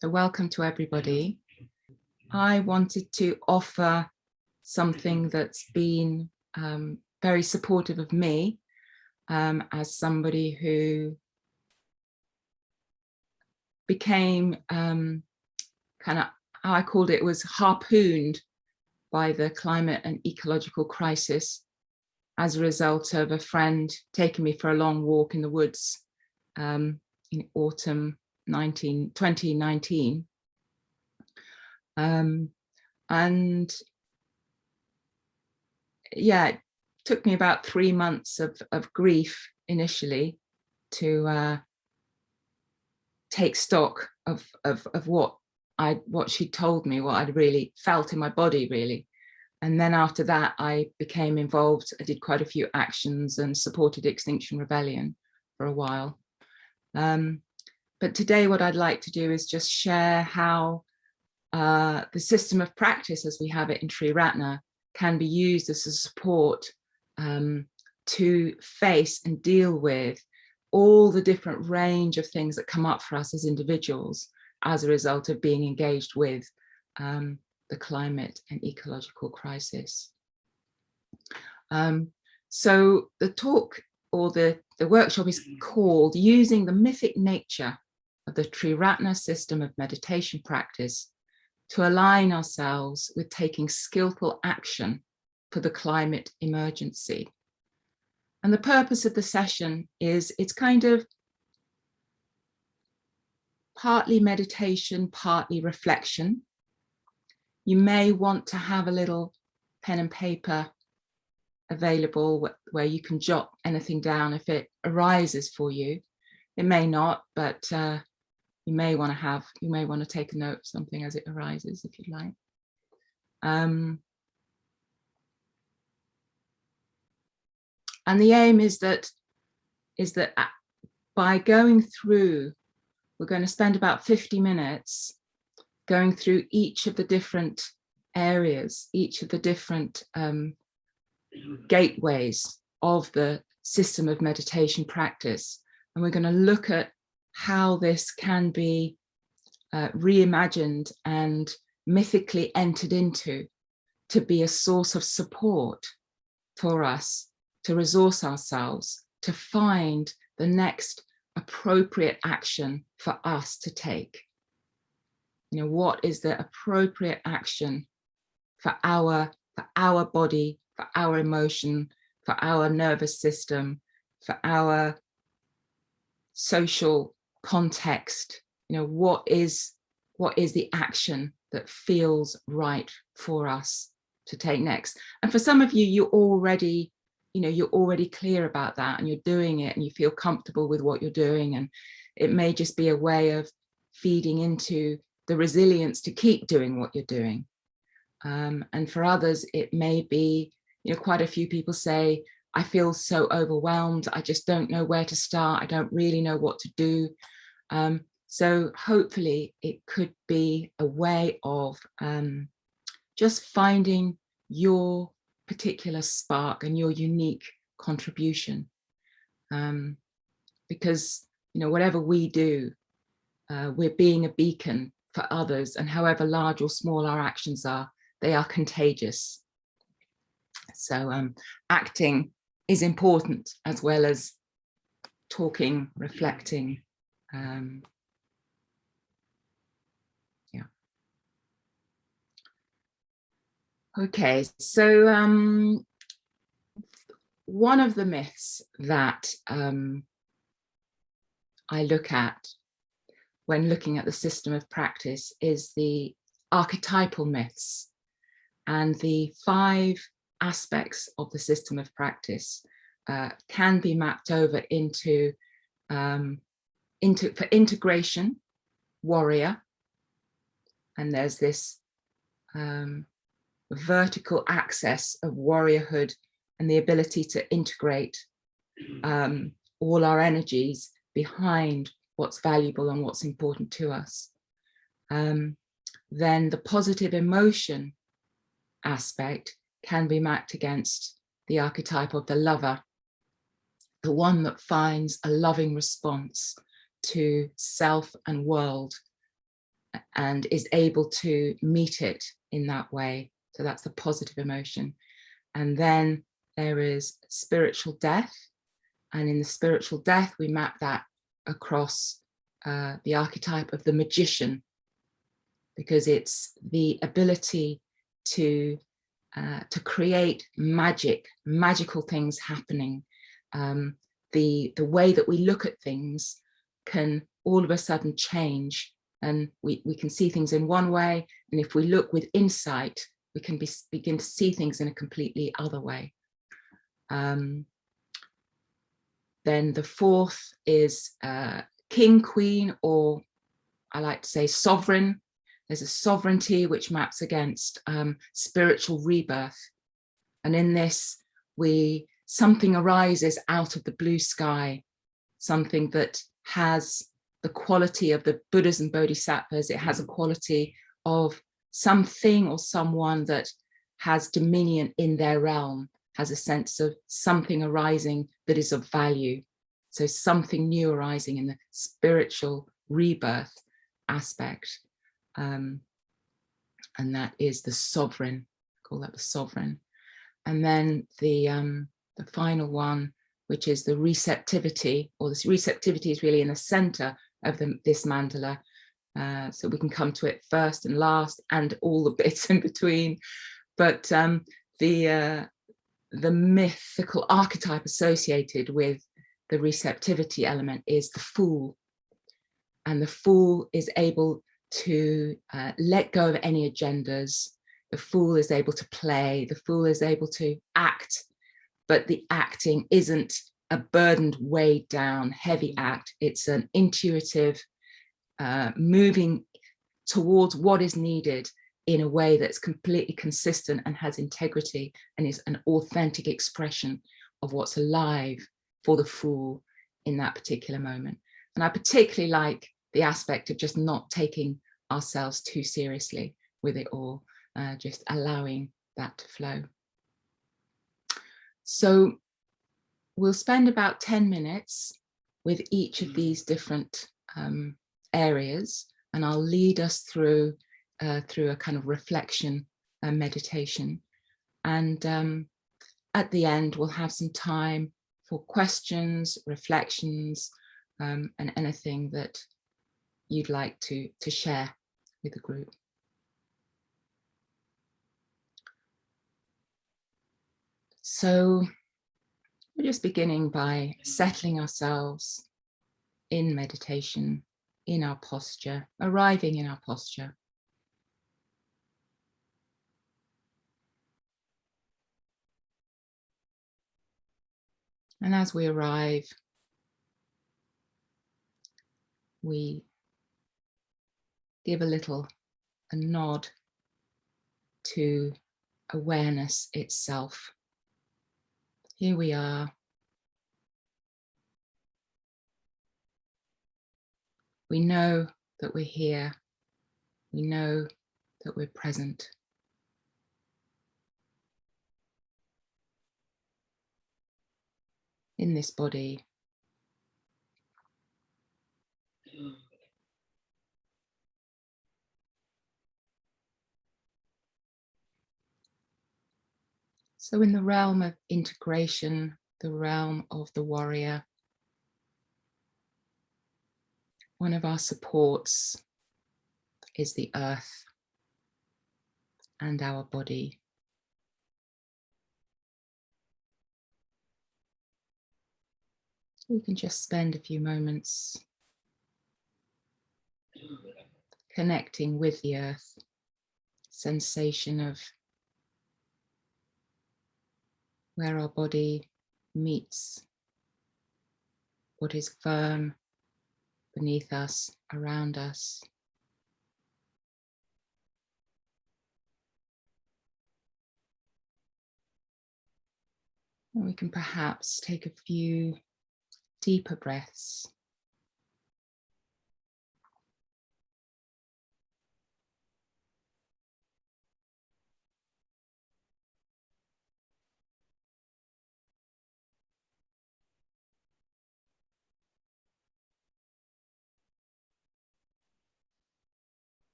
So welcome to everybody. I wanted to offer something that's been very supportive of me as somebody who became kind of, how I called it, was harpooned by the climate and ecological crisis as a result of a friend taking me for a long walk in the woods in autumn 2019. And yeah, it took me about 3 months of grief initially to take stock of what she told me, what I'd really felt in my body, really. And then after that, I became involved. I did quite a few actions and supported Extinction Rebellion for a while. But today, what I'd like to do is just share how the system of practice, as we have it in Triratna, can be used as a support to face and deal with all the different range of things that come up for us as individuals as a result of being engaged with the climate and ecological crisis. So the talk or the workshop is called Using the Mythic Nature of the Triratna System of Meditation Practice to Align Ourselves with Taking Skillful Action for the Climate Emergency. And the purpose of the session is it's kind of partly meditation, partly reflection. You may want to have a little pen and paper available where you can jot anything down if it arises for you. It may not, but you may want to take a note of something as it arises if you'd like. And the aim is that by going through, we're going to spend about 50 minutes going through each of the different areas, each of the different gateways of the system of meditation practice. And we're going to look at how this can be reimagined and mythically entered into to be a source of support for us to resource ourselves, to find the next appropriate action for us to take. You know, what is the appropriate action for our body, for our emotion, for our nervous system, for our social context? You know, what is the action that feels right for us to take next? And for some of you, you're already clear about that and you're doing it and you feel comfortable with what you're doing, and it may just be a way of feeding into the resilience to keep doing what you're doing. And for others, it may be, quite a few people say, I feel so overwhelmed, I just don't know where to start, I don't really know what to do. So hopefully it could be a way of just finding your particular spark and your unique contribution. Because, whatever we do, we're being a beacon for others, and however large or small our actions are, they are contagious. So acting is important as well as talking, reflecting. Okay, so one of the myths that I look at when looking at the system of practice is the archetypal myths, and the 5 aspects of the system of practice can be mapped over into for integration, warrior, and there's this vertical access of warriorhood and the ability to integrate all our energies behind what's valuable and what's important to us. Then the positive emotion aspect can be mapped against the archetype of the lover, the one that finds a loving response to self and world and is able to meet it in that way. So that's the positive emotion. And then there is spiritual death. And in the spiritual death, we map that across the archetype of the magician, because it's the ability to create magical things happening. The way that we look at things can all of a sudden change, and we can see things in one way, and if we look with insight, we can begin to see things in a completely other way. Then the fourth is king, queen, or I like to say sovereign. There's a sovereignty which maps against spiritual rebirth. And in this, something arises out of the blue sky, something that has the quality of the Buddhas and Bodhisattvas. It has a quality of something or someone that has dominion in their realm, has a sense of something arising that is of value. So something new arising in the spiritual rebirth aspect. And that is the sovereign, call that the sovereign. And then the final one, which is the receptivity, or this receptivity is really in the center of this mandala. So we can come to it first and last and all the bits in between. But the mythical archetype associated with the receptivity element is the fool. And the fool is able to let go of any agendas. The fool is able to play. The fool is able to act, but the acting isn't a burdened, weighed down, heavy act. It's an intuitive moving towards what is needed in a way that's completely consistent and has integrity and is an authentic expression of what's alive for the fool in that particular moment. And I particularly like the aspect of just not taking ourselves too seriously with it all, just allowing that to flow. So we'll spend about 10 minutes with each of these different areas, and I'll lead us through a kind of reflection and meditation. And at the end, we'll have some time for questions, reflections, and anything that you'd like to share with the group. So we're just beginning by settling ourselves in meditation, in our posture, arriving in our posture. And as we arrive, we give a nod to awareness itself. Here we are. We know that we're here. We know that we're present. In this body. So in the realm of integration, the realm of the warrior, one of our supports is the earth and our body. We can just spend a few moments connecting with the earth, sensation of where our body meets what is firm beneath us, around us. And we can perhaps take a few deeper breaths.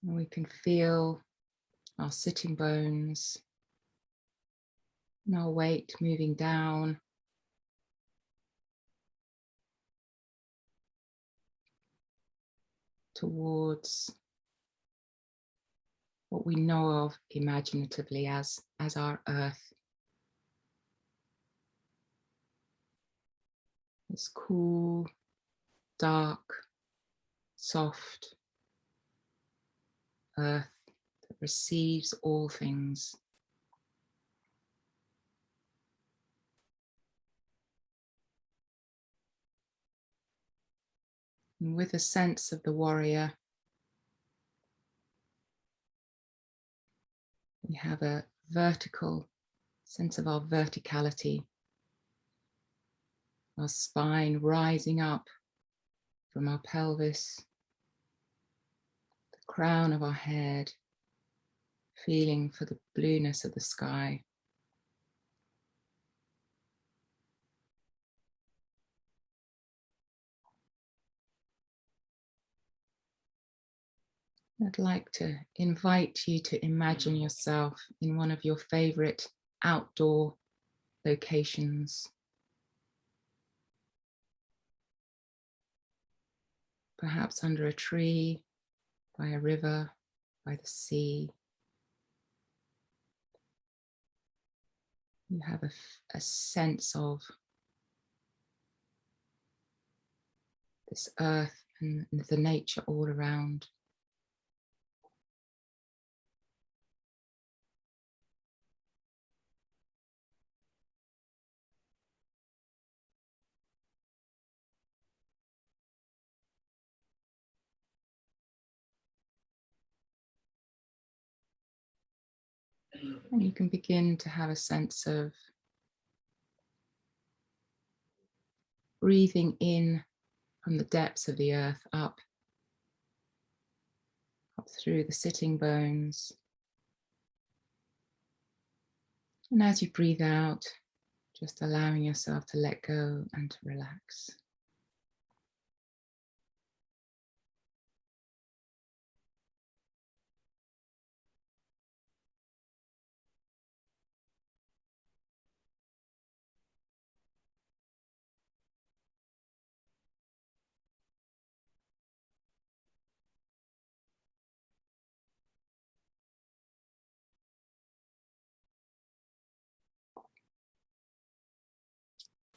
And we can feel our sitting bones and our weight moving down towards what we know of imaginatively as our earth. This cool, dark, soft earth that receives all things. And with a sense of the warrior, we have a vertical sense of our verticality, our spine rising up from our pelvis, the crown of our head, feeling for the blueness of the sky. I'd like to invite you to imagine yourself in one of your favorite outdoor locations. Perhaps under a tree, by a river, by the sea. You have a sense of this earth and the nature all around. And you can begin to have a sense of breathing in from the depths of the earth up through the sitting bones. And as you breathe out, just allowing yourself to let go and to relax.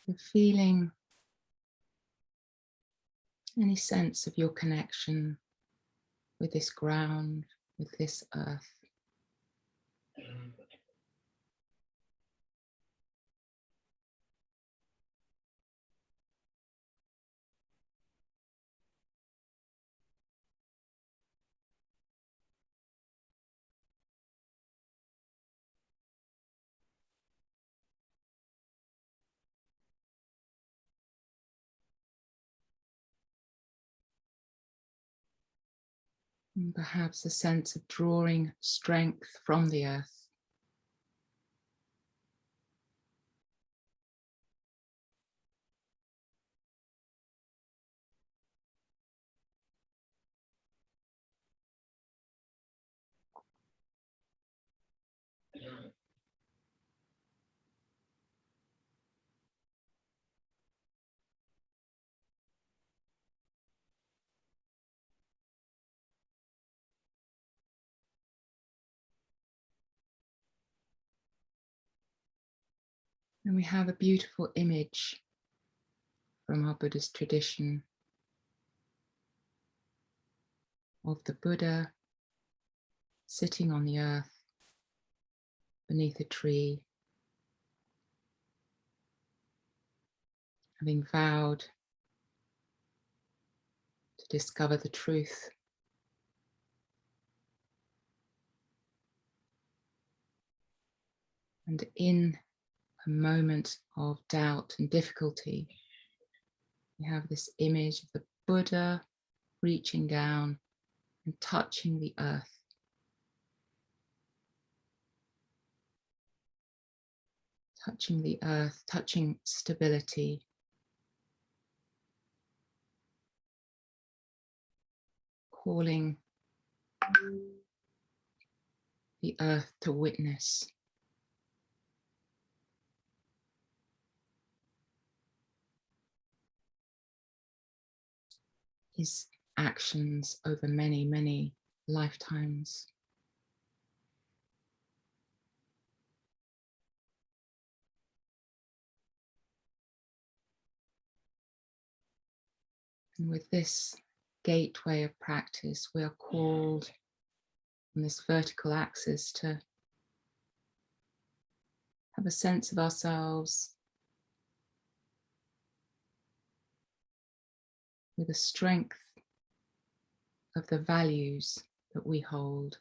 So feeling any sense of your connection with this ground, with this earth. And perhaps a sense of drawing strength from the earth. And we have a beautiful image from our Buddhist tradition of the Buddha sitting on the earth beneath a tree, having vowed to discover the truth. And in a moment of doubt and difficulty, we have this image of the Buddha reaching down and touching the earth. Touching the earth, touching stability. Calling the earth to witness his actions over many, many lifetimes. And with this gateway of practice, we are called on this vertical axis to have a sense of ourselves with the strength of the values that we hold.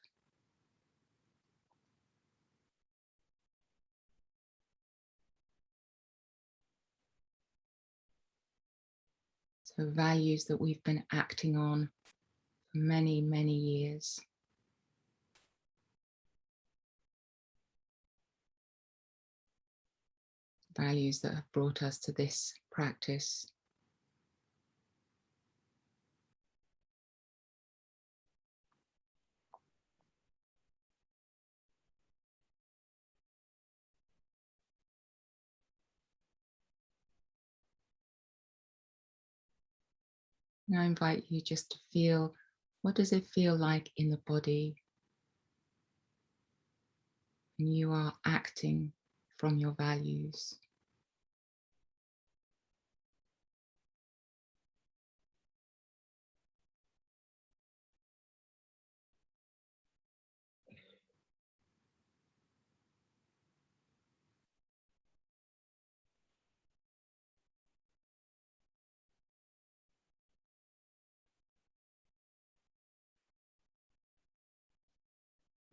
So values that we've been acting on for many, many years. Values that have brought us to this practice. And I invite you just to feel, what does it feel like in the body when you are acting from your values?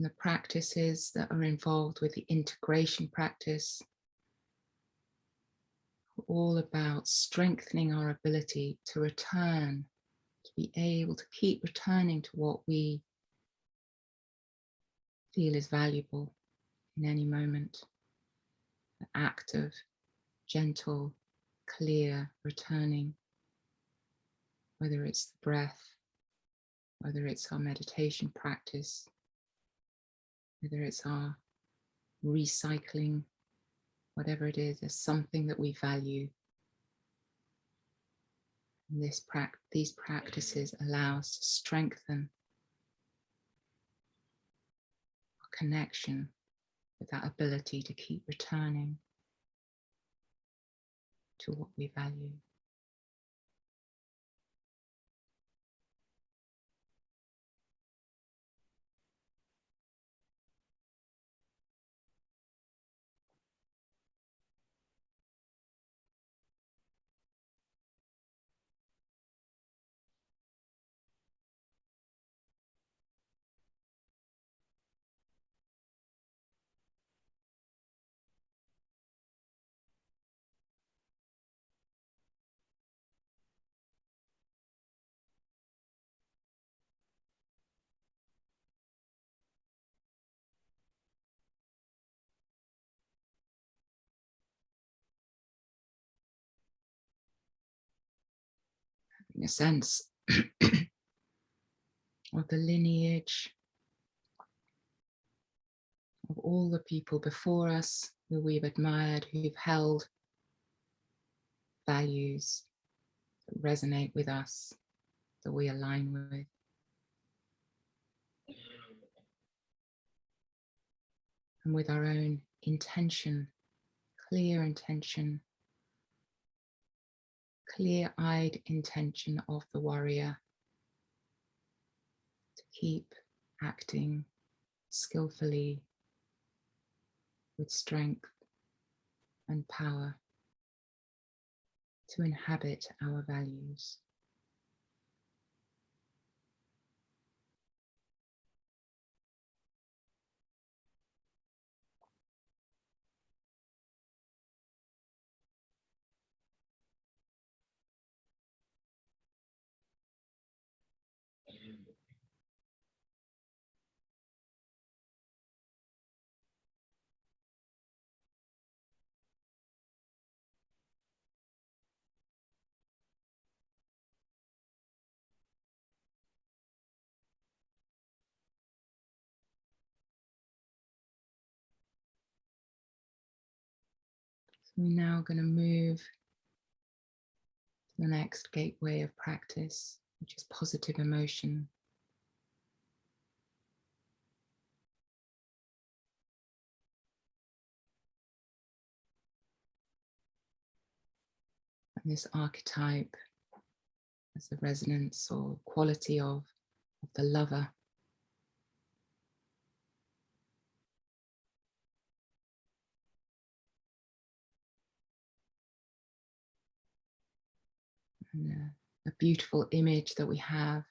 And the practices that are involved with the integration practice are all about strengthening our ability to return, to be able to keep returning to what we feel is valuable in any moment. An act of gentle, clear returning, whether it's the breath, whether it's our meditation practice, whether it's our recycling, whatever it is, there's something that we value. And these practices allow us to strengthen our connection with that ability to keep returning to what we value. Having a sense of the lineage of all the people before us who we've admired, who've held values that resonate with us, that we align with. And with our own intention, clear intention, clear-eyed intention of the warrior to keep acting skillfully with strength and power to inhabit our values. We're now going to move to the next gateway of practice, which is positive emotion. And this archetype as the resonance or quality of the lover. And a beautiful image that we have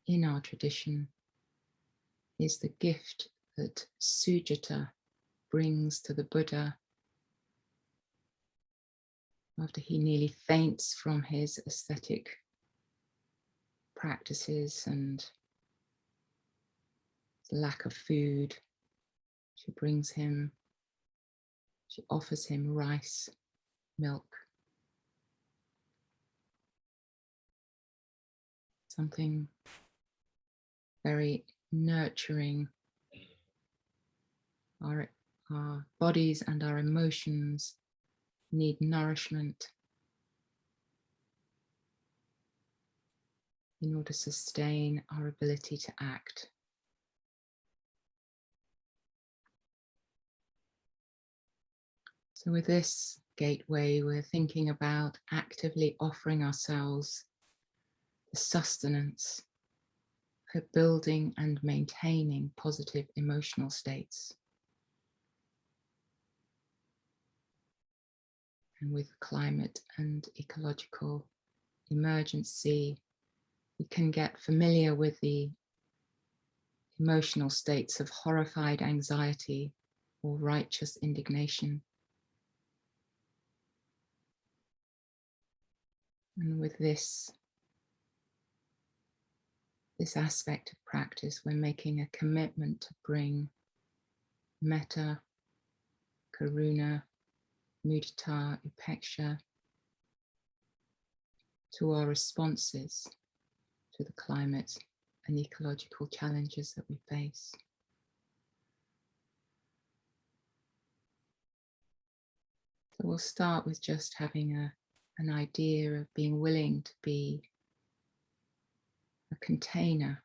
in our tradition is the gift that Sujata brings to the Buddha after he nearly faints from his ascetic practices and lack of food. She offers him rice, milk, something very nurturing. Our bodies and our emotions need nourishment in order to sustain our ability to act. So with this gateway, we're thinking about actively offering ourselves the sustenance for building and maintaining positive emotional states. And with climate and ecological emergency, we can get familiar with the emotional states of horrified anxiety or righteous indignation. And with this aspect of practice, we're making a commitment to bring metta, karuna, mudita, upeksha to our responses to the climate and ecological challenges that we face. So we'll start with just having an idea of being willing to be a container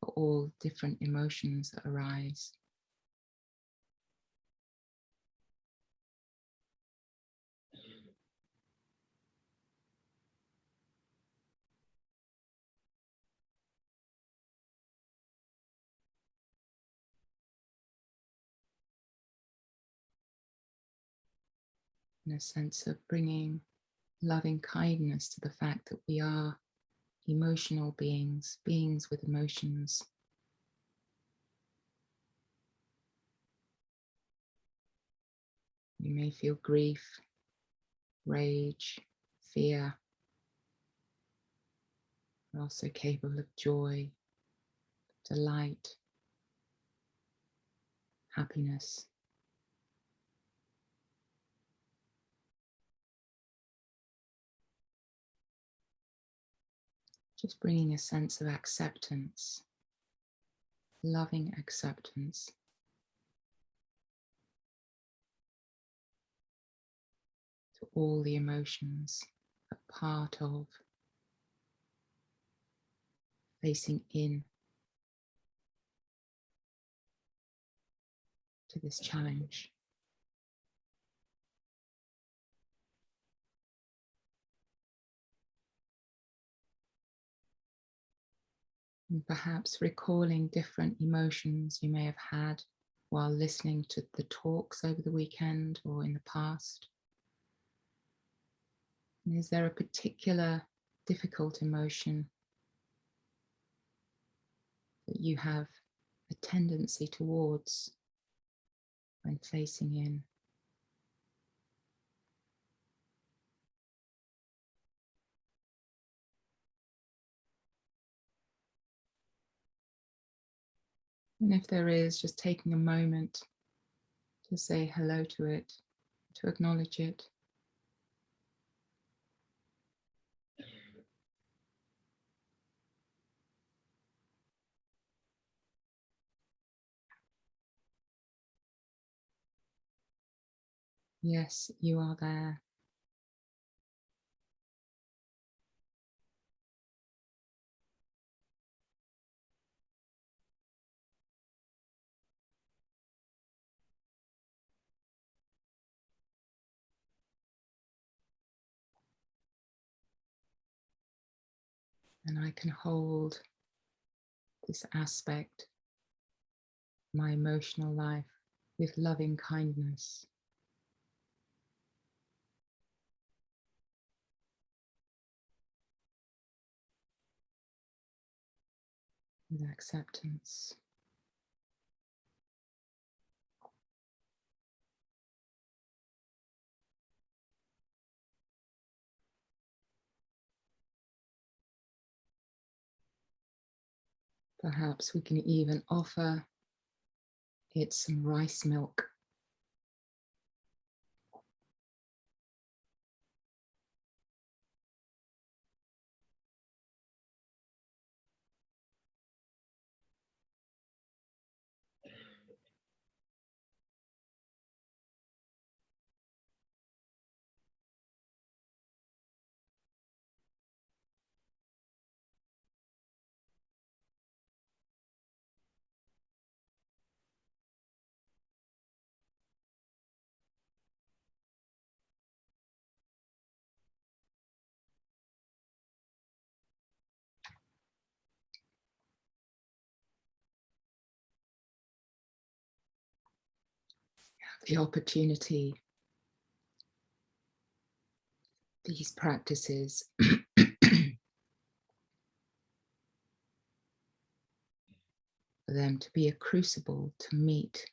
for all different emotions that arise. In a sense of bringing loving kindness to the fact that we are emotional beings, beings with emotions. We may feel grief, rage, fear. We're also capable of joy, delight, happiness. Just bringing a sense of acceptance, loving acceptance. To all the emotions, a part of facing in to this challenge. And perhaps recalling different emotions you may have had while listening to the talks over the weekend or in the past. And is there a particular difficult emotion that you have a tendency towards when facing in? And if there is, just taking a moment to say hello to it, to acknowledge it. Yes, you are there. And I can hold this aspect of my emotional life with loving kindness. With acceptance. Perhaps we can even offer it some rice milk. The opportunity, these practices for them to be a crucible to meet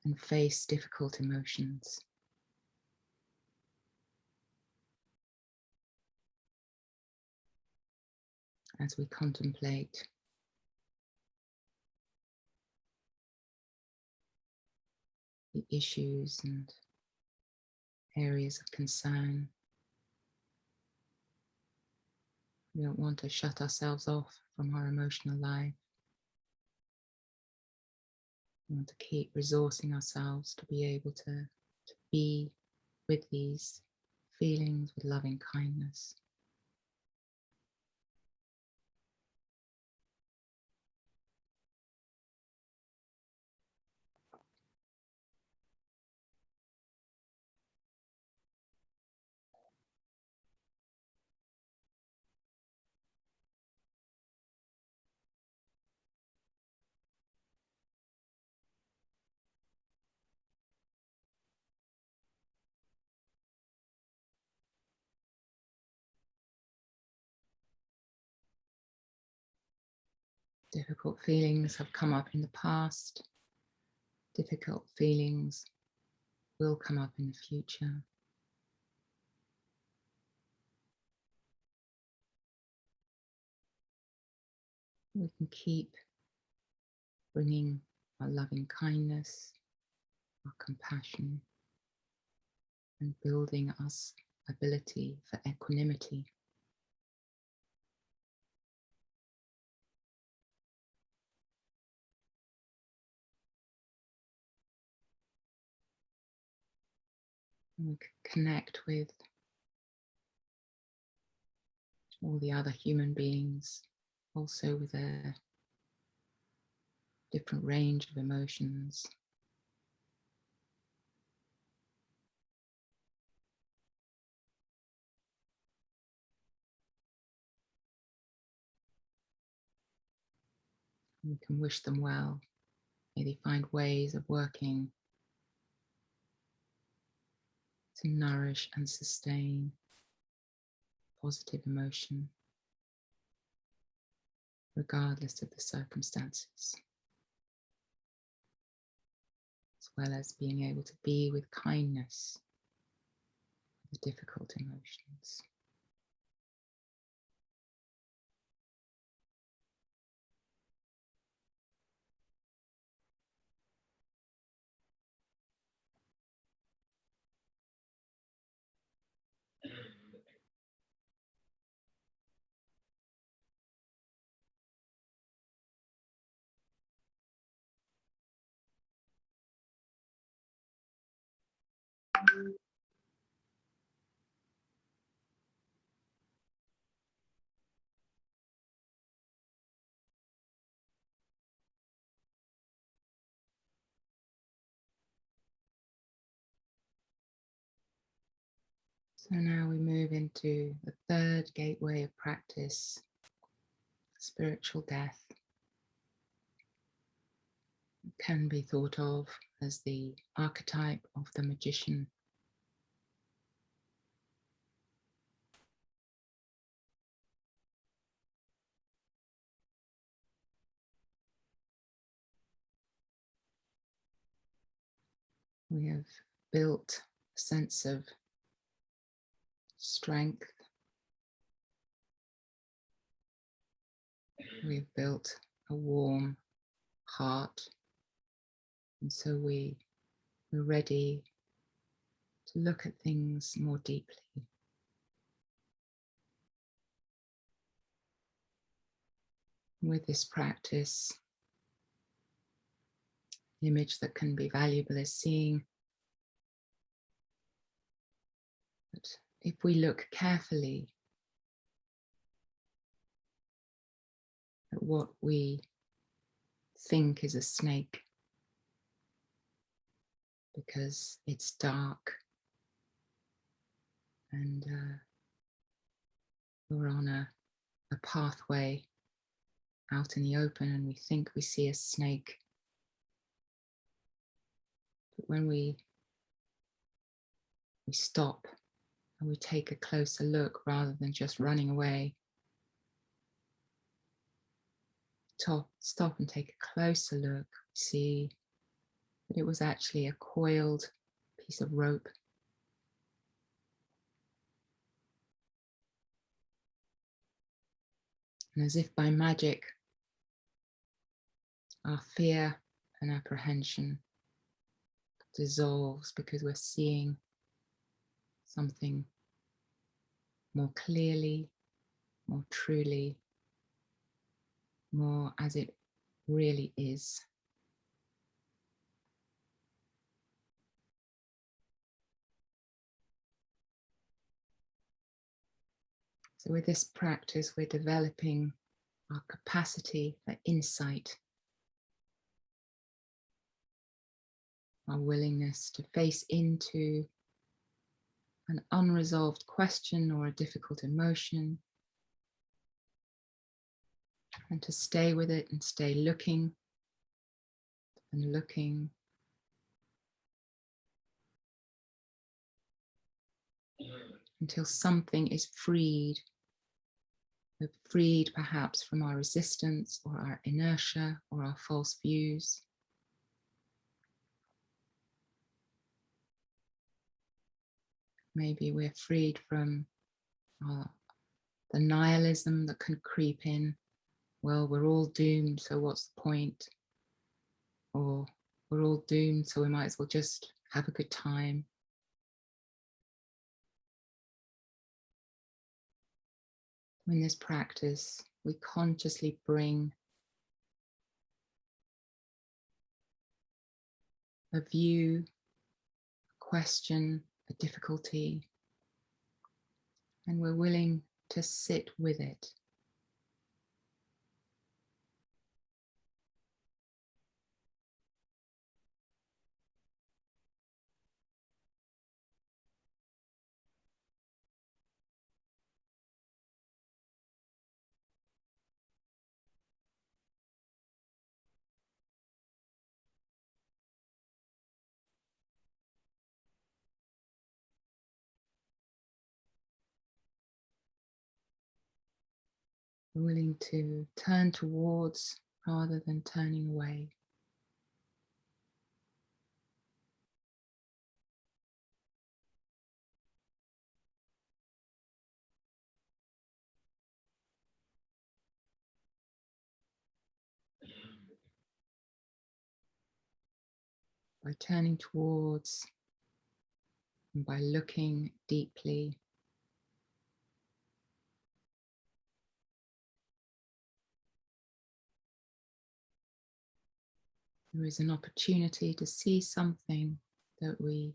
and face difficult emotions. As we contemplate the issues and areas of concern, we don't want to shut ourselves off from our emotional life. We want to keep resourcing ourselves to be able to be with these feelings with loving kindness. Difficult feelings have come up in the past. Difficult feelings will come up in the future. We can keep bringing our loving kindness, our compassion, and building us ability for equanimity. And we can connect with all the other human beings, also with their different range of emotions. And we can wish them well. May they find ways of working to nourish and sustain positive emotion, regardless of the circumstances, as well as being able to be with kindness with difficult emotions. So now we move into the third gateway of practice, spiritual death. It can be thought of as the archetype of the magician. We have built a sense of strength. We've built a warm heart. And so we're ready to look at things more deeply. With this practice, the image that can be valuable is seeing that if we look carefully at what we think is a snake, because it's dark and we're on a pathway out in the open and we think we see a snake. But when we stop and we take a closer look rather than just running away, stop and take a closer look, see that it was actually a coiled piece of rope. And as if by magic, our fear and apprehension dissolves because we're seeing something more clearly, more truly, more as it really is. So with this practice, we're developing our capacity for insight, our willingness to face into an unresolved question or a difficult emotion, and to stay with it and stay looking and looking until something is freed. We're freed perhaps from our resistance or our inertia or our false views. Maybe we're freed from the nihilism that can creep in. Well, we're all doomed, so what's the point? Or we're all doomed, so we might as well just have a good time. In this practice, we consciously bring a view, a question, a difficulty, and we're willing to sit with it. We're willing to turn towards rather than turning away. By turning towards and by looking deeply, there is an opportunity to see something that we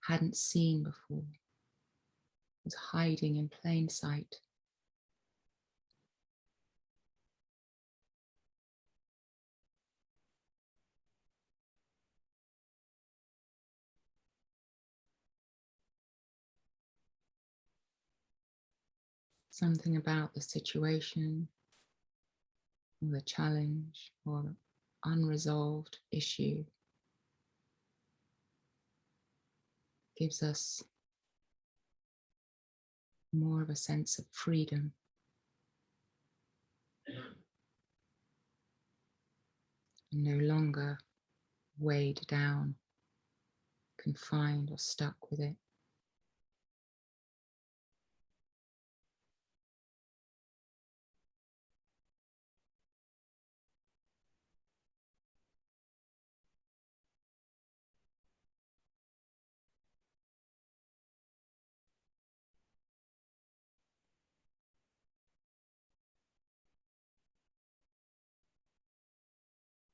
hadn't seen before. It's hiding in plain sight. something about the situation or the challenge or unresolved issue gives us more of a sense of freedom. No longer weighed down, confined or stuck with it.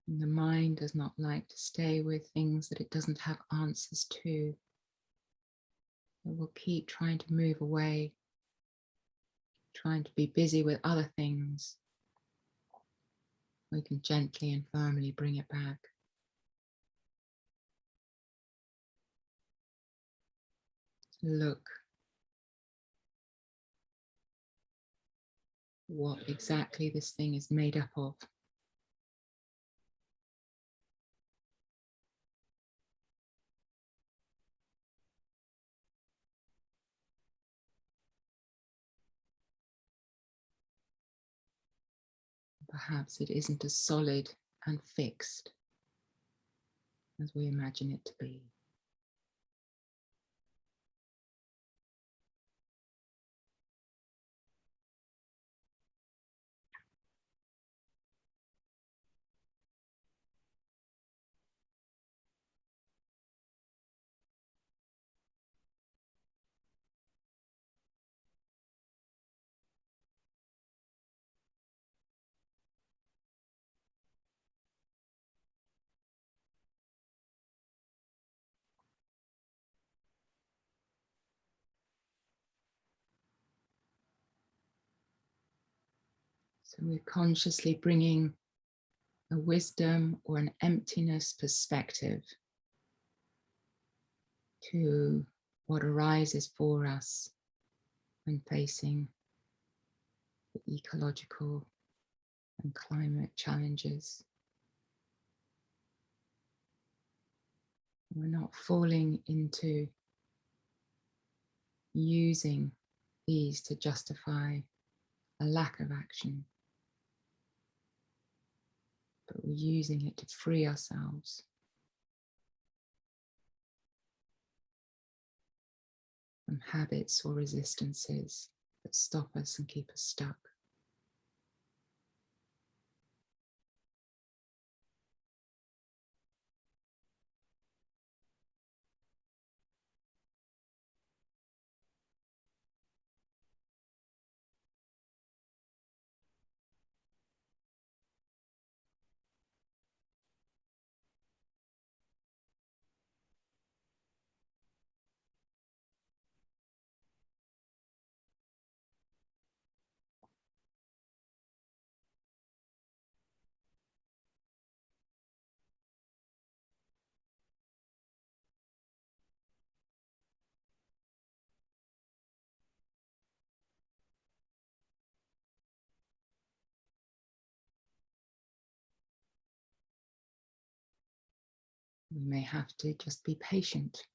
And the mind does not like to stay with things that it doesn't have answers to. It will keep trying to move away, trying to be busy with other things. We can gently and firmly bring it back. Look what exactly this thing is made up of. Perhaps it isn't as solid and fixed as we imagine it to be. So we're consciously bringing a wisdom or an emptiness perspective to what arises for us when facing the ecological and climate challenges. We're not falling into using these to justify a lack of action, but we're using it to free ourselves from habits or resistances that stop us and keep us stuck. We may have to just be patient.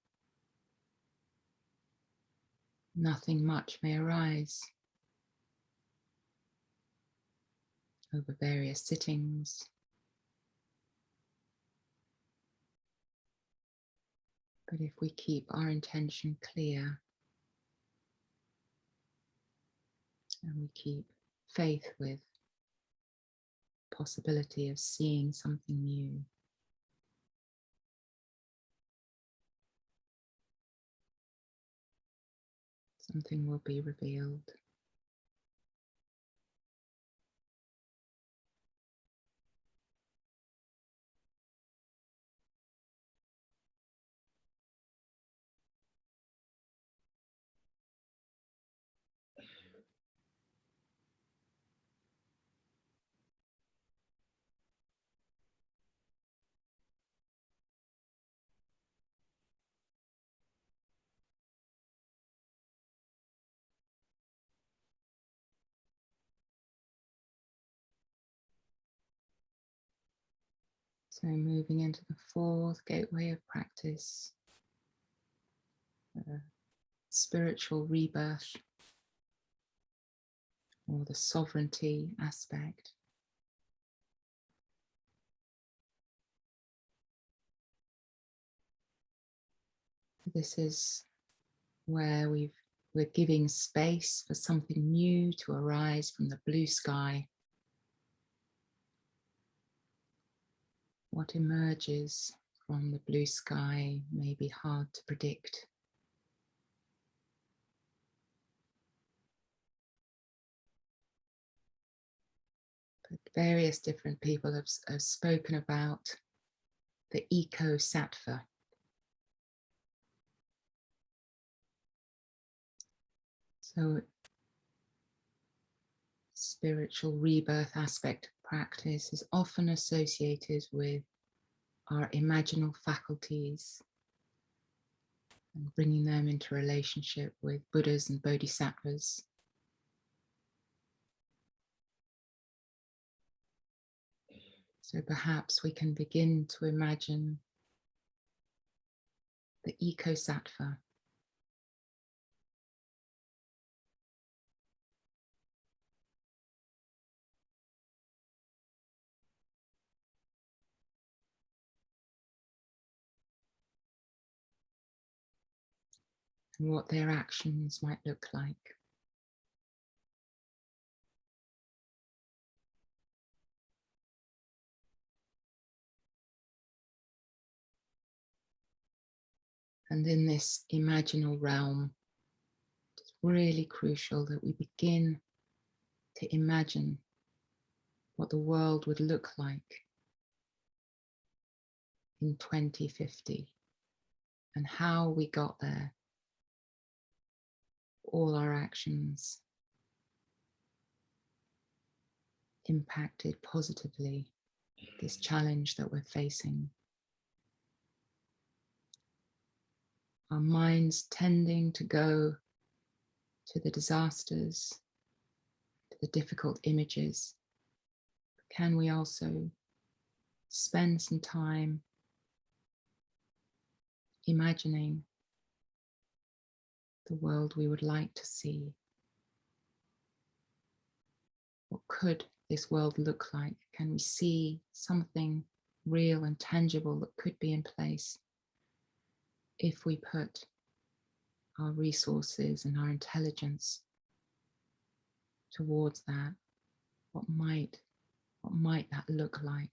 Nothing much may arise over various sittings. But if we keep our intention clear and we keep faith with possibility of seeing something new, something will be revealed. So moving into the fourth gateway of practice, spiritual rebirth, or the sovereignty aspect. This is where we're giving space for something new to arise from the blue sky. What emerges from the blue sky may be hard to predict. But various different people have spoken about the eco-sattva. So spiritual rebirth aspect of practice is often associated with our imaginal faculties and bringing them into relationship with Buddhas and Bodhisattvas. So perhaps we can begin to imagine the eco-sattva. And what their actions might look like. And in this imaginal realm, it's really crucial that we begin to imagine what the world would look like in 2050 and how we got there, all our actions impacted positively this challenge that we're facing. Our minds tending to go to the disasters, to the difficult images. Can we also spend some time imagining the world we would like to see? What could this world look like? Can we see something real and tangible that could be in place if we put our resources and our intelligence towards that? What might that look like?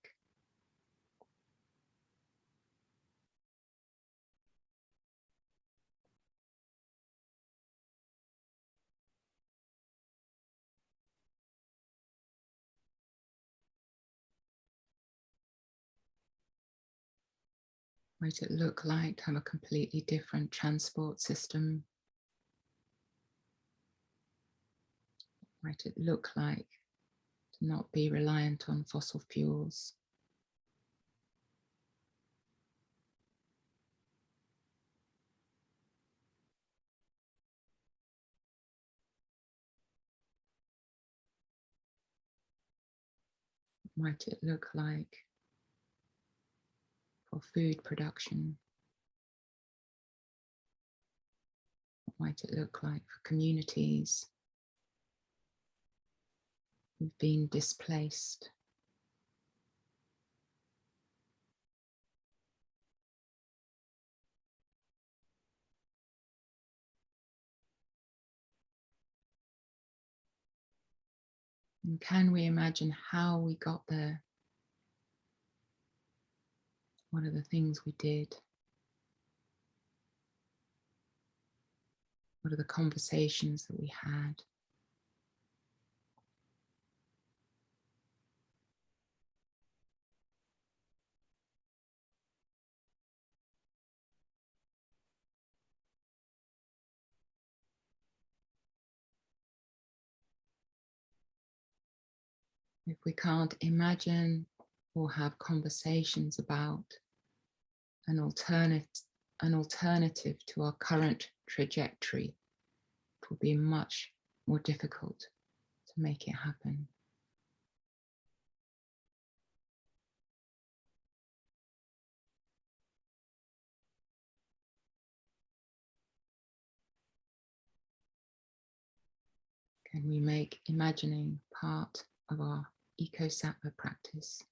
Might it look like to have a completely different transport system? Might it look like to not be reliant on fossil fuels? What might it look like for food production? What might it look like for communities who've been displaced? And can we imagine how we got there? What are the things we did? What are the conversations that we had? If we can't imagine or have conversations about an alternative to our current trajectory, it will be much more difficult to make it happen. And we make imagining part of our eco-sattva practice.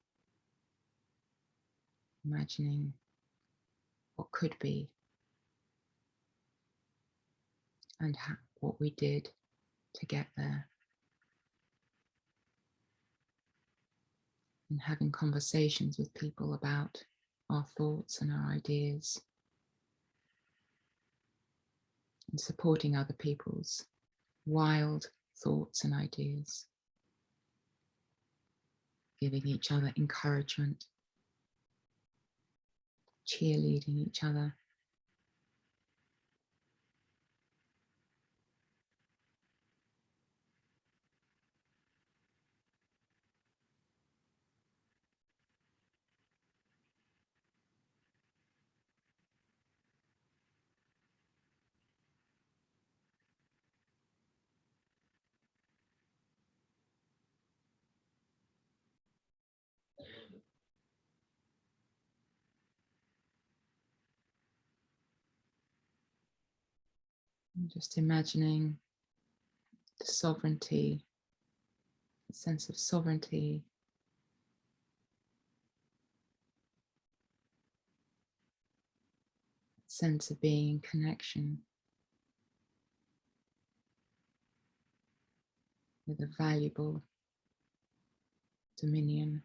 Imagining what could be and what we did to get there. And having conversations with people about our thoughts and our ideas. And supporting other people's wild thoughts and ideas. Giving each other encouragement. Cheerleading each other. And just imagining the sovereignty, the sense of sovereignty, sense of being in connection with a valuable dominion.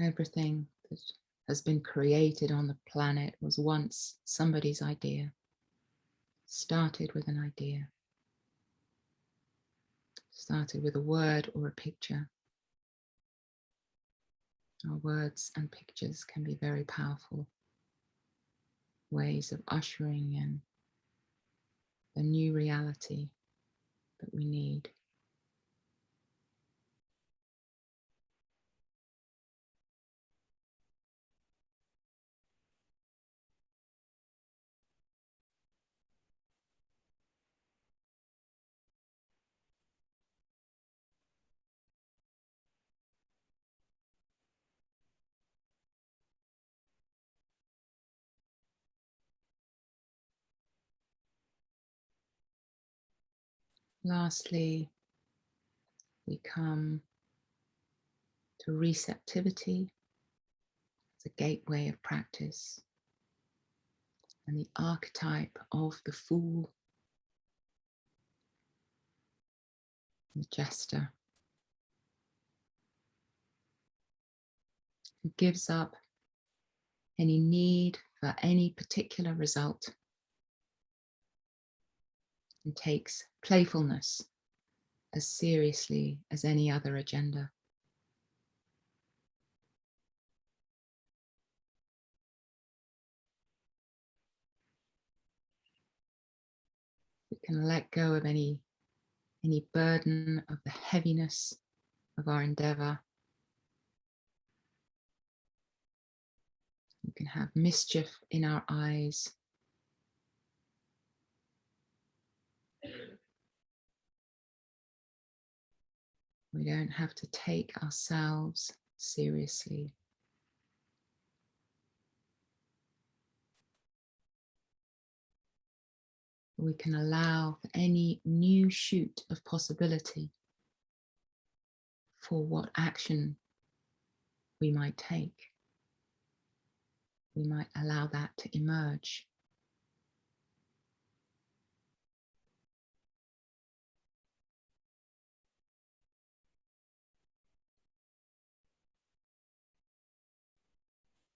Everything that has been created on the planet was once somebody's idea, started with an idea, started with a word or a picture. Our words and pictures can be very powerful ways of ushering in the new reality that we need. Lastly, we come to receptivity as a gateway of practice, and the archetype of the fool, the jester, who gives up any need for any particular result and takes playfulness as seriously as any other agenda. We can let go of any burden of the heaviness of our endeavor. We can have mischief in our eyes. We don't have to take ourselves seriously. We can allow any new shoot of possibility for what action we might take. We might allow that to emerge.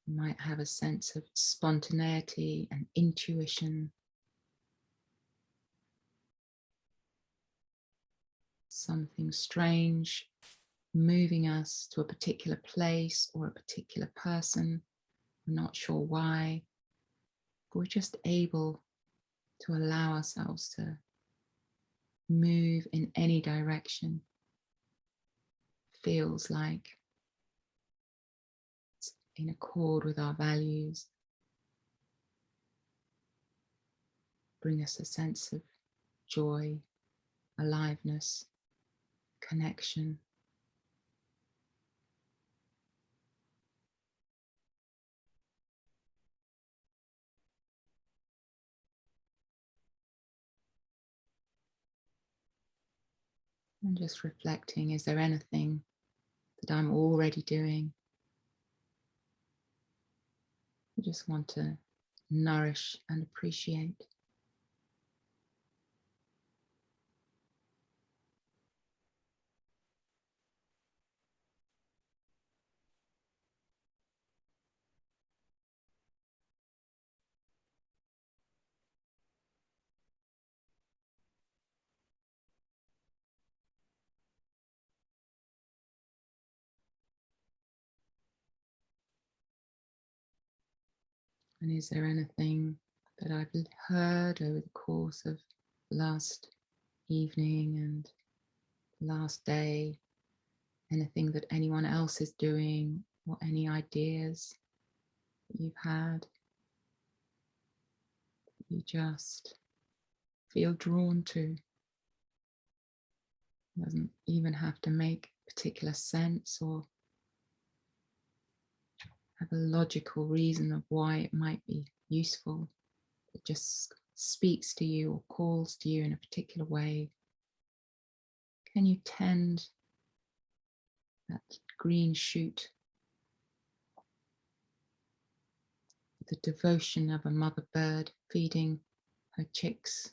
We might have a sense of spontaneity and intuition. Something strange moving us to a particular place or a particular person. We're not sure why, but we're just able to allow ourselves to move in any direction. Feels like it's in accord with our values. Bring us a sense of joy, aliveness, connection. And just reflecting, is there anything that I'm already doing? I just want to nourish and appreciate. And is there anything that I've heard over the course of last evening and last day? Anything that anyone else is doing, or any ideas that you've had, that you just feel drawn to? It doesn't even have to make particular sense or have a logical reason of why it might be useful. It just speaks to you or calls to you in a particular way. Can you tend that green shoot with the devotion of a mother bird feeding her chicks?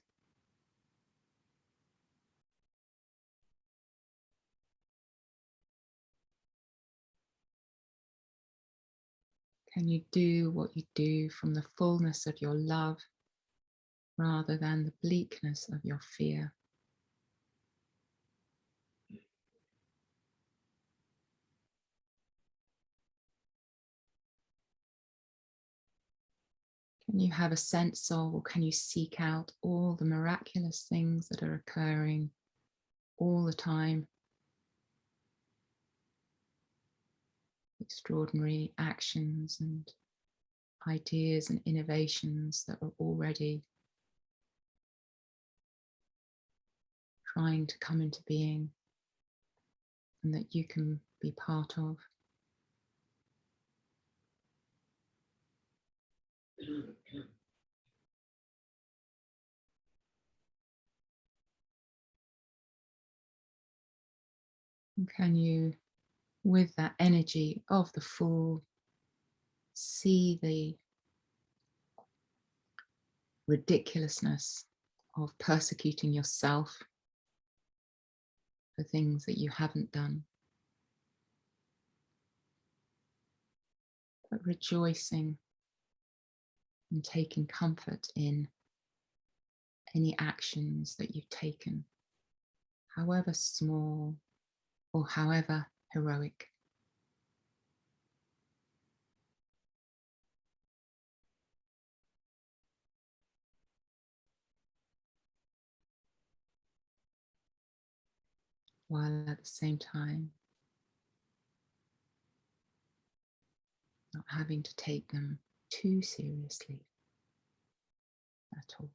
Can you do what you do from the fullness of your love rather than the bleakness of your fear? Can you have a sense of, or can you seek out all the miraculous things that are occurring all the time? Extraordinary actions and ideas and innovations that are already trying to come into being and that you can be part of. And can you, with that energy of the Fool, see the ridiculousness of persecuting yourself for things that you haven't done, but rejoicing and taking comfort in any actions that you've taken, however small or however heroic. While at the same time not having to take them too seriously at all.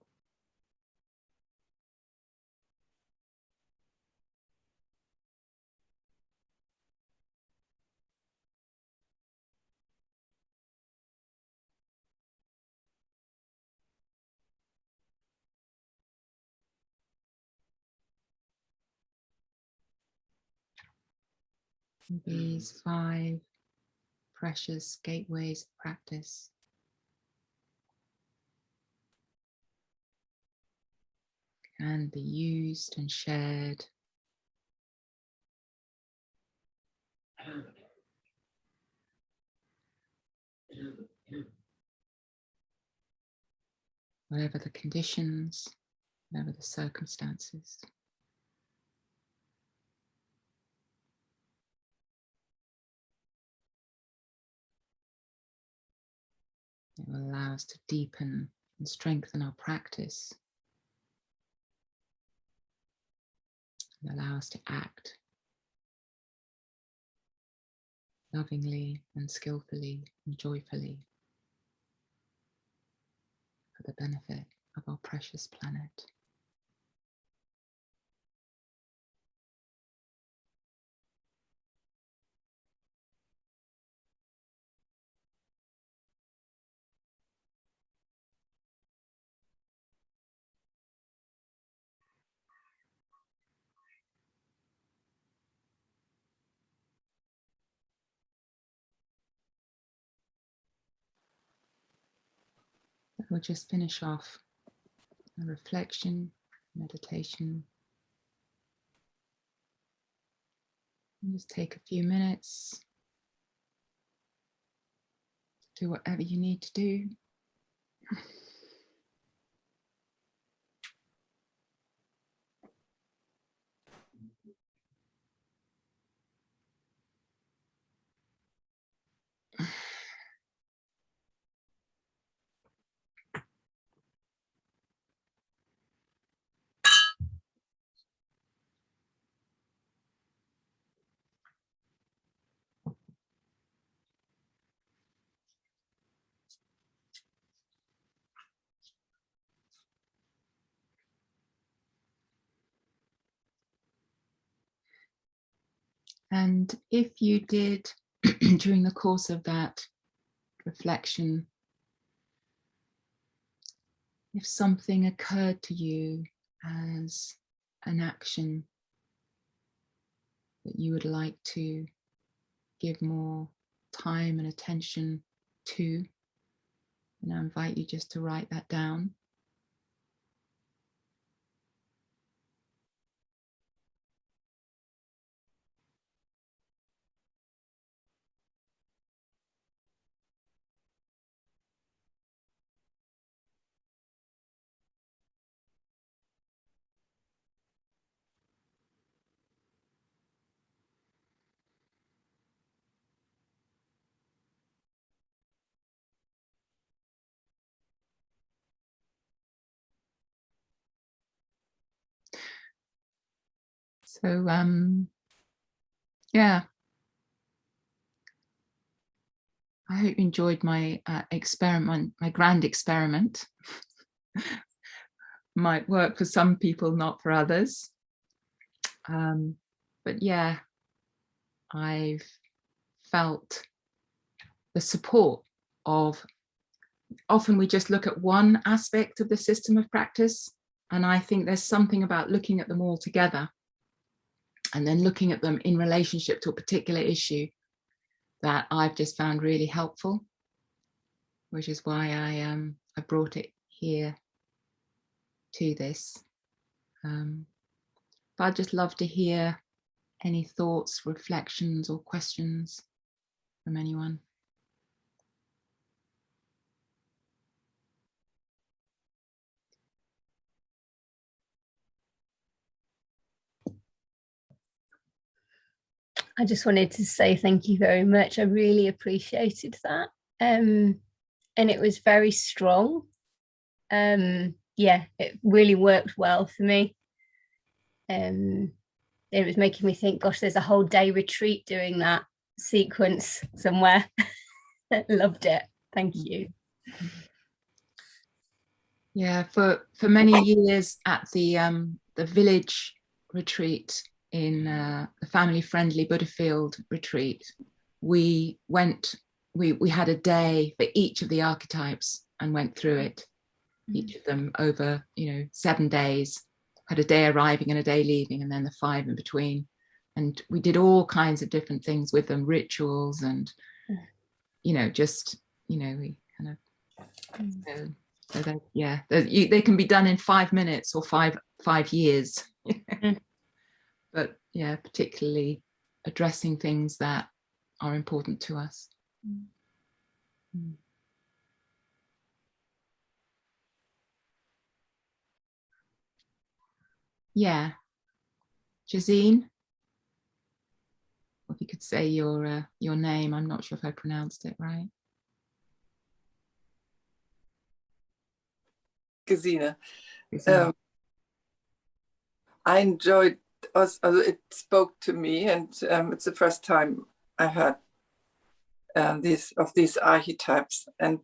These 5 precious gateways of practice can be used and shared whatever the conditions, whatever the circumstances. It will allow us to deepen and strengthen our practice and allow us to act lovingly and skillfully and joyfully for the benefit of our precious planet. we'll just finish off a reflection, meditation. And just take a few minutes. Do whatever you need to do. And if you did, during the course of that reflection, if something occurred to you as an action that you would like to give more time and attention to, and I invite you just to write that down. So, yeah, I hope you enjoyed my experiment, my grand experiment. Might work for some people, not for others. But yeah, I've felt the support of, often we just look at one aspect of the system of practice, and I think there's something about looking at them all together and then looking at them in relationship to a particular issue that I've just found really helpful, which is why I brought it here to this. But I'd just love to hear any thoughts, reflections, or questions from anyone. I just wanted to say thank you very much. I really appreciated that. And it was very strong. Yeah, it really worked well for me. It was making me think, gosh, there's a whole day retreat doing that sequence somewhere. Loved it. Thank you. Yeah, for many years at the village retreat in the family-friendly Buddhafield retreat, we had a day for each of the archetypes and went through it, each of them over 7 days. Had a day arriving and a day leaving, and then the 5 in between. And we did all kinds of different things with them, rituals and we kind of so that, yeah, they can be done in 5 minutes or five years. But yeah, particularly addressing things that are important to us. Yeah, Jazine, if you could say your name. I'm not sure if I pronounced it right. Gesine. I enjoyed also, it spoke to me, and it's the first time I heard these archetypes, and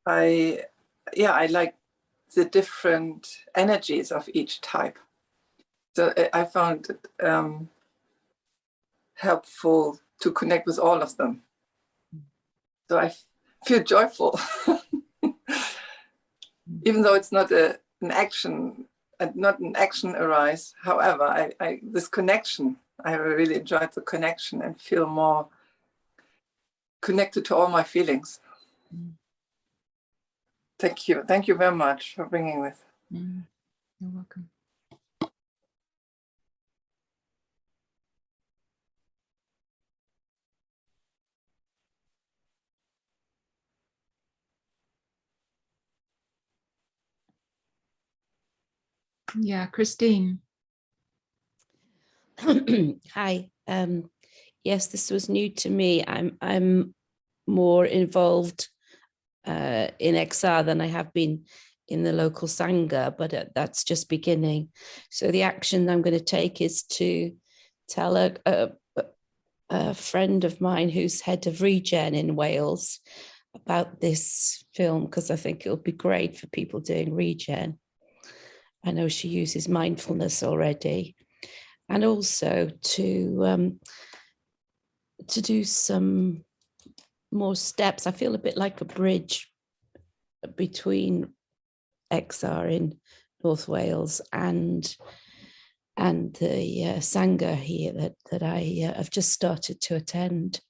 I like the different energies of each type. So I found it helpful to connect with all of them. So I feel joyful, even though it's not an action. Not an action arise. However, this connection, I really enjoyed the connection and feel more connected to all my feelings. Thank you. Thank you very much for bringing this. You're welcome. Yeah, Christine. Hi. Yes, this was new to me. I'm more involved in XR than I have been in the local Sangha, but that's just beginning. So the action I'm going to take is to tell a friend of mine who's head of Regen in Wales about this film, because I think it'll be great for people doing Regen. I know she uses mindfulness already. And also to do some more steps. I feel a bit like a bridge between XR in North Wales and the Sangha here that I have just started to attend,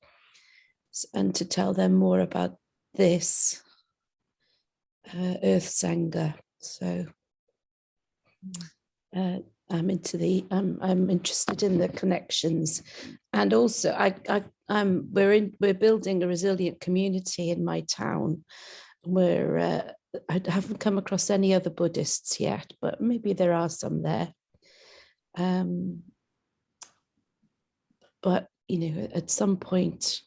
and to tell them more about this Earth Sangha. So I'm interested in the connections, and also we're building a resilient community in my town where I haven't come across any other Buddhists yet, but maybe there are some there. But at some point,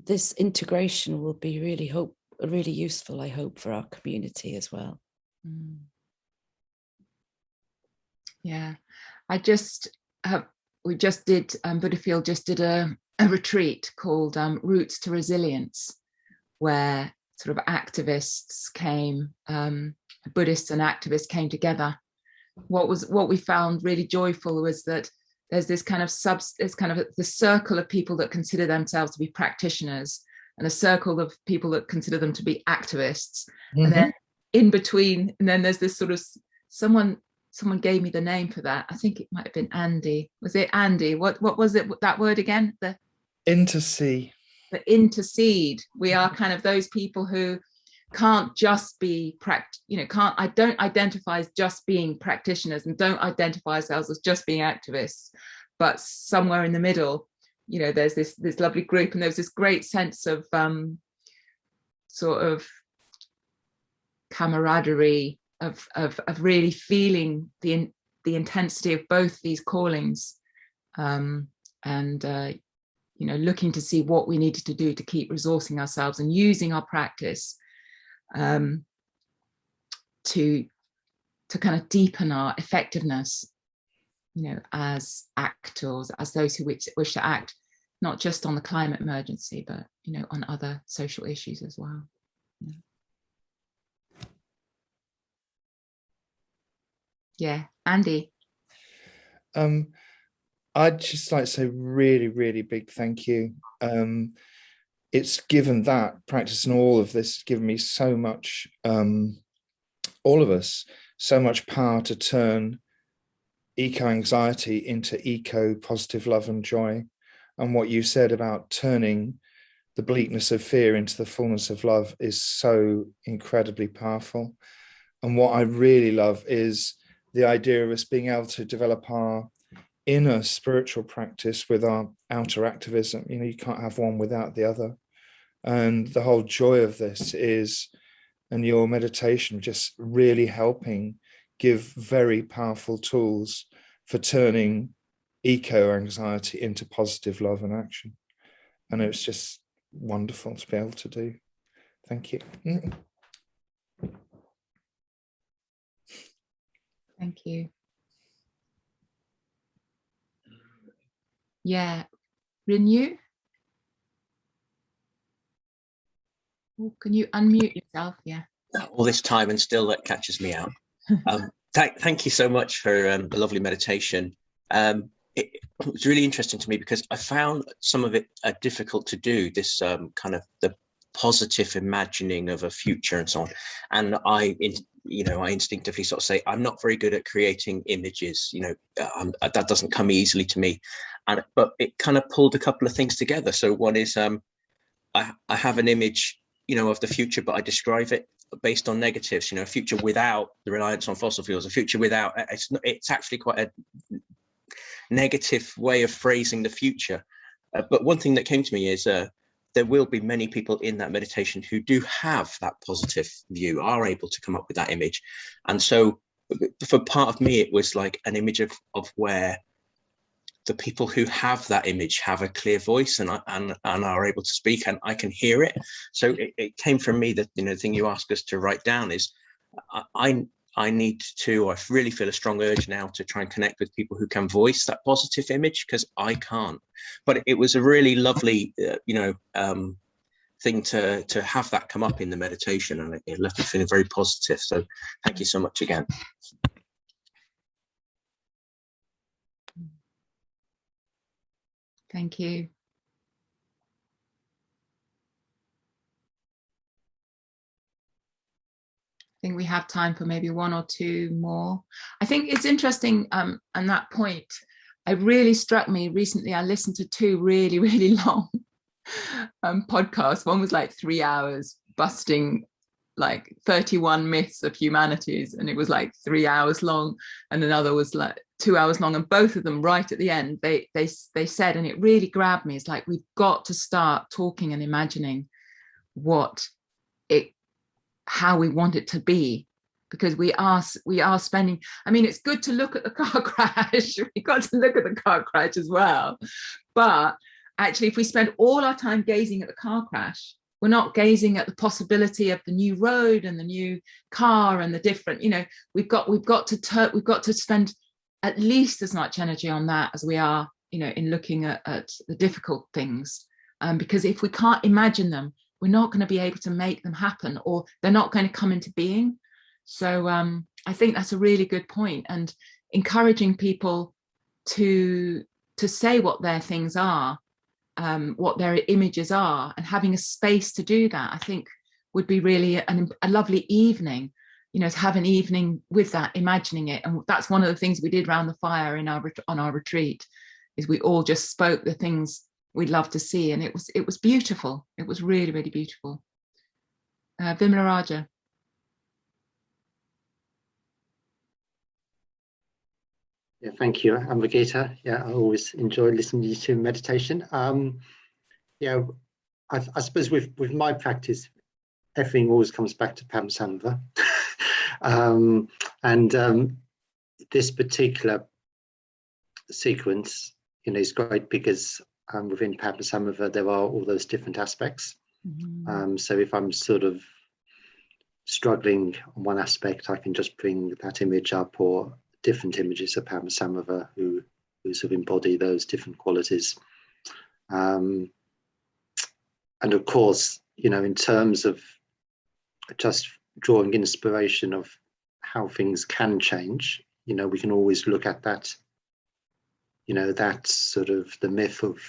this integration will be really useful, I hope, for our community as well. Yeah, we just did, Buddhafield just did a retreat called Roots to Resilience, where sort of activists came, Buddhists and activists came together. What we found really joyful was that there's this kind of the circle of people that consider themselves to be practitioners, and a circle of people that consider them to be activists. And then in between, and then there's this sort of someone gave me the name for that. I think it might have been Andy. Was it Andy? What was it, that word again? The intercede. The intercede. We are kind of those people who can't just be don't identify as just being practitioners, and don't identify ourselves as just being activists, but somewhere in the middle, there's this lovely group, and there's this great sense of sort of camaraderie, of really feeling the intensity of both these callings, and looking to see what we needed to do to keep resourcing ourselves and using our practice to kind of deepen our effectiveness, as actors, as those who wish to act, not just on the climate emergency, but on other social issues as well. Yeah, Andy. I'd just like to say really, really big thank you. It's given that practice and all of this, given me so much, all of us, so much power to turn eco-anxiety into eco-positive love and joy. And what you said about turning the bleakness of fear into the fullness of love is so incredibly powerful. And what I really love is the idea of us being able to develop our inner spiritual practice with our outer activism. You can't have one without the other. And the whole joy of this is, and your meditation just really helping give very powerful tools for turning eco-anxiety into positive love and action. And it's just wonderful to be able to do. Thank you. Thank you. Yeah, Renew. Oh, can you unmute yourself? Yeah. All this time and still that catches me out. Thank you so much for the lovely meditation. It was really interesting to me because I found some of it difficult to do, this kind of the positive imagining of a future and so on. And I instinctively sort of say, I'm not very good at creating images, that doesn't come easily to me. But it kind of pulled a couple of things together. So one is I have an image of the future, but I describe it based on negatives, a future without the reliance on fossil fuels, a future without, it's actually quite a negative way of phrasing the future. But one thing that came to me is there will be many people in that meditation who do have that positive view, are able to come up with that image. And so for part of me, it was like an image of where the people who have that image have a clear voice and are able to speak, and I can hear it. So it came from me that, the thing you asked us to write down is I need to, I really feel a strong urge now to try and connect with people who can voice that positive image, because I can't. But it was a really lovely, thing to have that come up in the meditation, and it left me feeling very positive. So thank you so much again. Thank you. I think we have time for maybe one or two more. I think it's interesting on that point. It really struck me recently. I listened to two really, really long podcasts. One was like 3 hours busting like 31 myths of humanities, and it was like 3 hours long, and another was like 2 hours long, and both of them right at the end they said, and it really grabbed me, it's like we've got to start talking and imagining how we want it to be, because we are spending, I mean, it's good to look at the car crash, we got to look at the car crash as well, but actually if we spend all our time gazing at the car crash, we're not gazing at the possibility of the new road and the new car and the different, we've got to spend at least as much energy on that as we are, in looking at the difficult things, because if we can't imagine them, we're not going to be able to make them happen, or they're not going to come into being. So I think that's a really good point, and encouraging people to say what their things are, what their images are, and having a space to do that, I think would be really a lovely evening, to have an evening with that, imagining it. And that's one of the things we did around the fire on our retreat, is we all just spoke the things we'd love to see, and it was beautiful. It was really, really beautiful. Vimla Raja. Yeah, thank you, Amrita. Yeah, I always enjoy listening to meditation. Yeah, I suppose with my practice, everything always comes back to Padmasambhava. And this particular sequence, is great because within Padmasambhava there are all those different aspects. Mm-hmm. So if I'm sort of struggling on one aspect, I can just bring that image up, or different images of Padmasambhava who sort of embody those different qualities. And of course, in terms of just drawing inspiration of how things can change, we can always look at that, that sort of the myth of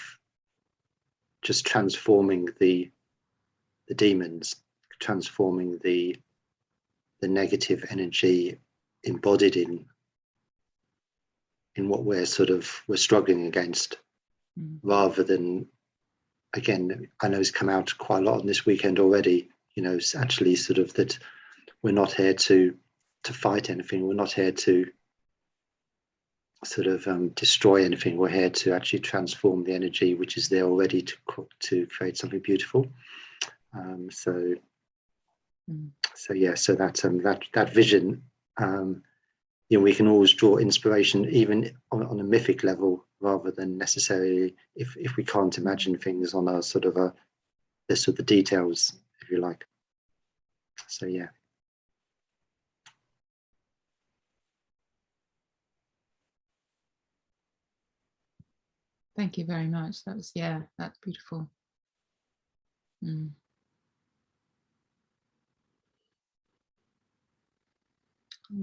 just transforming the demons, transforming the negative energy embodied in what we're struggling against, rather than, again, I know it's come out quite a lot on this weekend already, it's actually sort of that we're not here to fight anything, we're not here to sort of destroy anything, we're here to actually transform the energy which is there already to create something beautiful. So that vision, we can always draw inspiration even on a mythic level, rather than necessarily if we can't imagine things on a sort of the details, if you like. So yeah. Thank you very much. That's beautiful.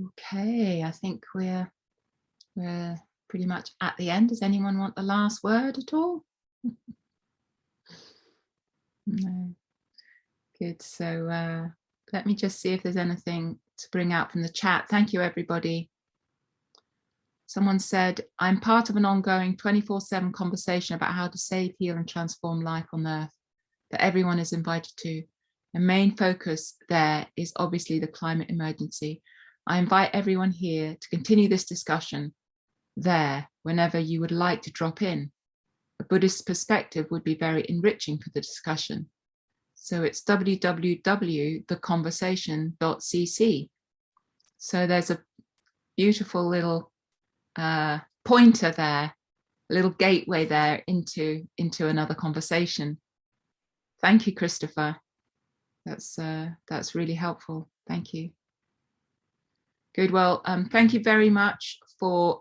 Okay, I think we're pretty much at the end. Does anyone want the last word at all? No. Good. So let me just see if there's anything to bring out from the chat. Thank you, everybody. Someone said, I'm part of an ongoing 24/7 conversation about how to save, heal, and transform life on Earth that everyone is invited to. The main focus there is obviously the climate emergency. I invite everyone here to continue this discussion there whenever you would like to drop in. A Buddhist perspective would be very enriching for the discussion. So it's www.theconversation.cc. So there's a beautiful little pointer there, a little gateway there into another conversation. Thank you, Christopher. That's really helpful. Thank you. Good. Well, thank you very much for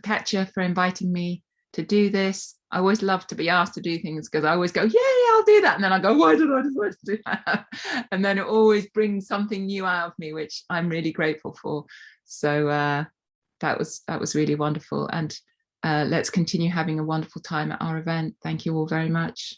Katja for inviting me to do this. I always love to be asked to do things because I always go, yay, I'll do that. And then I go, why did I decide to do that? And then it always brings something new out of me, which I'm really grateful for. So that was really wonderful. And let's continue having a wonderful time at our event. Thank you all very much.